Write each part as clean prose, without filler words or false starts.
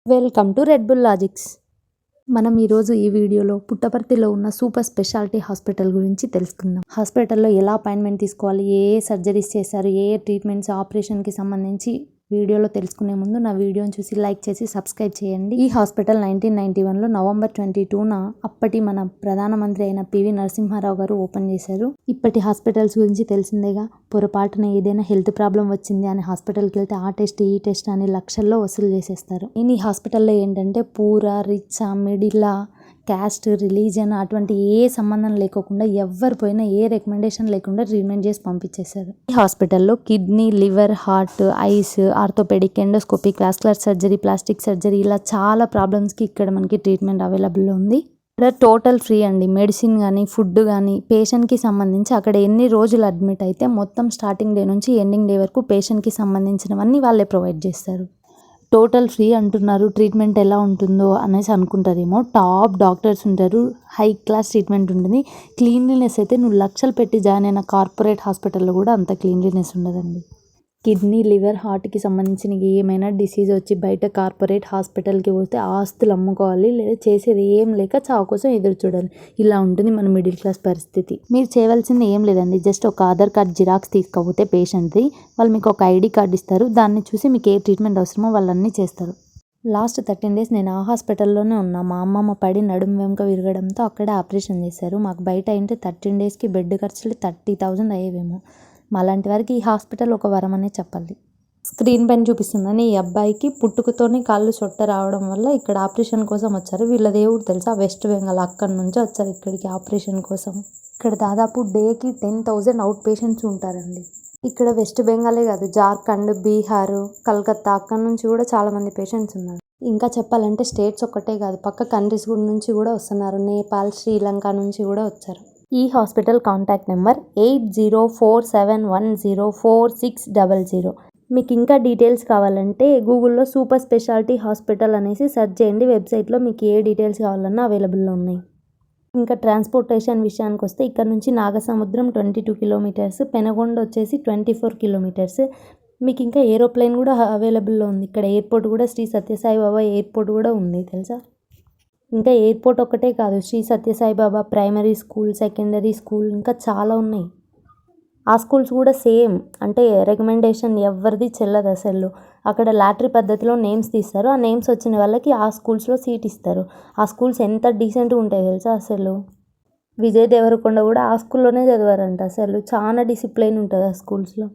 Welcome to red bull logics. మనం ఈరోజు ఈ వీడియోలో పుట్టపర్తిలో ఉన్న సూపర్ స్పెషాలిటీ హాస్పిటల్ గురించి తెలుసుకుందాం. హాస్పిటల్లో ఎలా అపాయింట్మెంట్ తీసుకోవాలి, ఏ సర్జరీస్ చేశారు, ఏ ట్రీట్మెంట్స్, ఆపరేషన్కి సంబంధించి వీడియోలో తెలుసుకునే ముందు నా వీడియోని చూసి లైక్ చేసి సబ్స్క్రైబ్ చేయండి. ఈ హాస్పిటల్ 1991లో నవంబర్ 22న అప్పటి మన ప్రధానమంత్రి అయిన పివి నరసింహారావు గారు ఓపెన్ చేశారు. ఇప్పటి హాస్పిటల్స్ గురించి తెలిసిందేగా. పొరపాటున ఏదైనా హెల్త్ ప్రాబ్లం వచ్చింది అని హాస్పిటల్కి వెళ్తే ఆ టెస్ట్ ఈ టెస్ట్ అని లక్షల్లో వసూలు చేసేస్తారు. ఈ హాస్పిటల్లో ఏంటంటే పూరా, రిచ్, మిడిల్, క్యాస్ట్, రిలీజన్ అటువంటి ఏ సంబంధం లేకోకుండా ఎవరు పోయినా ఏ రికమెండేషన్ లేకుండా ట్రీట్మెంట్ చేసి పంపించేశారు. ఈ హాస్పిటల్లో kidney, liver, heart, eyes, orthopaedic, endoscopic, vascular surgery, plastic surgery ఇలా చాలా ప్రాబ్లమ్స్కి ఇక్కడ మనకి ట్రీట్మెంట్ అవైలబుల్లో ఉంది. ఇక్కడ టోటల్ ఫ్రీ అండి. మెడిసిన్ కానీ, ఫుడ్ కానీ పేషెంట్కి సంబంధించి అక్కడ ఎన్ని రోజులు అడ్మిట్ అయితే మొత్తం స్టార్టింగ్ డే నుంచి ఎండింగ్ డే వరకు పేషెంట్కి సంబంధించినవన్నీ వాళ్ళే ప్రొవైడ్ చేస్తారు. టోటల్ ఫ్రీ అంటున్నారు, ట్రీట్మెంట్ ఎలా ఉంటుందో అనేసి అనుకుంటారేమో. టాప్ డాక్టర్స్ ఉంటారు, హై క్లాస్ ట్రీట్మెంట్ ఉంటుంది. క్లీన్లీనెస్ అయితే నువ్వు లక్షలు పెట్టి జాయిన్ అయిన కార్పొరేట్ హాస్పిటల్లో కూడా అంత క్లీన్లీనెస్ ఉండదండి. కిడ్నీ, లివర్, హార్ట్కి సంబంధించిన ఏమైనా డిసీజ్ వచ్చి బయట కార్పొరేట్ హాస్పిటల్కి పోతే ఆస్తులు అమ్ముకోవాలి, లేదా చేసేది ఏం లేక చావు కోసం ఎదురు చూడాలి. ఇలా ఉంటుంది మన మిడిల్ క్లాస్ పరిస్థితి. మీరు చేయవలసింది ఏం లేదండి, జస్ట్ ఒక ఆధార్ కార్డ్ జిరాక్స్ తీసుకపోతే పేషెంట్ది, వాళ్ళు మీకు ఒక ఐడి కార్డ్ ఇస్తారు. దాన్ని చూసి మీకు ఏ ట్రీట్మెంట్ అవసరమో వాళ్ళన్నీ చేస్తారు. లాస్ట్ 13 days నేను ఆ హాస్పిటల్లోనే ఉన్నా. మా అమ్మమ్మ పడి నడుము వెంక విరగడంతో అక్కడే ఆపరేషన్ చేశారు. మాకు బయట అయితే 13 daysకి బెడ్ ఖర్చులు 30,000 అయ్యేవేమో. మాలాంటి వారికి ఈ హాస్పిటల్ ఒక వరం అనే చెప్పాలి. స్క్రీన్ పైన చూపిస్తుందని ఈ అబ్బాయికి పుట్టుకతోనే కాళ్ళు చొట్ట రావడం వల్ల ఇక్కడ ఆపరేషన్ కోసం వచ్చారు. వీళ్ళ దేవుడు తెలుసా, వెస్ట్ బెంగాల్, అక్కడి నుంచి వచ్చారు ఇక్కడికి ఆపరేషన్ కోసం. ఇక్కడ దాదాపు డేకి 10,000 అవుట్ పేషెంట్స్ ఉంటారండి. ఇక్కడ వెస్ట్ బెంగాలే కాదు, జార్ఖండ్, బీహార్, కలకత్తా అక్కడి నుంచి కూడా చాలామంది పేషెంట్స్ ఉన్నారు. ఇంకా చెప్పాలంటే స్టేట్స్ ఒక్కటే కాదు, పక్క కంట్రీస్ నుంచి కూడా వస్తున్నారు. నేపాల్, శ్రీలంక నుంచి కూడా వచ్చారు. ఈ హాస్పిటల్ కాంటాక్ట్ నెంబర్ 8047104600. మీకు ఇంకా డీటెయిల్స్ కావాలంటే గూగుల్లో సూపర్ స్పెషాలిటీ హాస్పిటల్ అనేసి సెర్చ్ చేయండి. వెబ్సైట్లో మీకు ఏ డీటెయిల్స్ కావాలన్నా అవైలబుల్లో ఉన్నాయి. ఇంకా ట్రాన్స్పోర్టేషన్ విషయానికి వస్తే ఇక్కడ నుంచి నాగసముద్రం 22 kilometers, పెనగొండ వచ్చేసి 24 kilometers. మీకు ఇంకా ఏరోప్లేన్ కూడా అవైలబుల్లో ఉంది. ఇక్కడ ఎయిర్పోర్ట్ కూడా శ్రీ సత్యసాయిబాబా ఎయిర్పోర్ట్ కూడా ఉంది తెలుసా. ఇంకా ఎయిర్పోర్ట్ ఒక్కటే కాదు, Shri Sathya Sai Baba primary school, secondary school ఇంకా చాలా ఉన్నాయి. ఆ స్కూల్స్ కూడా సేమ్, అంటే రికమెండేషన్ ఎవరిది చెల్లదు అసలు. అక్కడ లాటరీ పద్ధతిలో నేమ్స్ తీస్తారు. ఆ నేమ్స్ వచ్చిన వాళ్ళకి ఆ స్కూల్స్లో సీట్ ఇస్తారు. ఆ స్కూల్స్ ఎంత డీసెంట్గా ఉంటాయి తెలుసా అసలు. విజయ్ దేవరకొండ కూడా ఆ స్కూల్లోనే చదివారంట. అసలు చాలా డిసిప్లైన్ ఉంటుంది ఆ స్కూల్స్లో.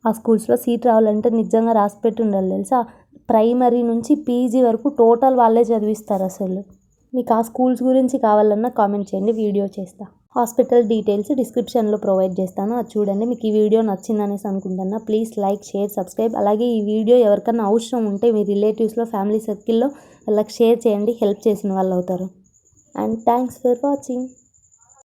ఆ స్కూల్స్లో సీట్ రావాలంటే నిజంగా రాసిపెట్టి ఉండాలి తెలుసా. ప్రైమరీ నుంచి పీజీ వరకు టోటల్ వాళ్ళే చదివిస్తారు అసలు. మీకు ఆ స్కూల్స్ గురించి కావాలన్నా కామెంట్ చేయండి, వీడియో చేస్తా. హాస్పిటల్ డీటెయిల్స్ డిస్క్రిప్షన్లో ప్రొవైడ్ చేస్తాను, అది చూడండి. మీకు ఈ వీడియో నచ్చిందనేసి అనుకుంటున్నా. Please like, share, subscribe. అలాగే ఈ వీడియో ఎవరికన్నా అవసరం ఉంటే మీ రిలేటివ్స్లో, ఫ్యామిలీ సర్కిల్లో వాళ్ళకి షేర్ చేయండి, హెల్ప్ చేసిన వాళ్ళు అవుతారు. And thanks for watching.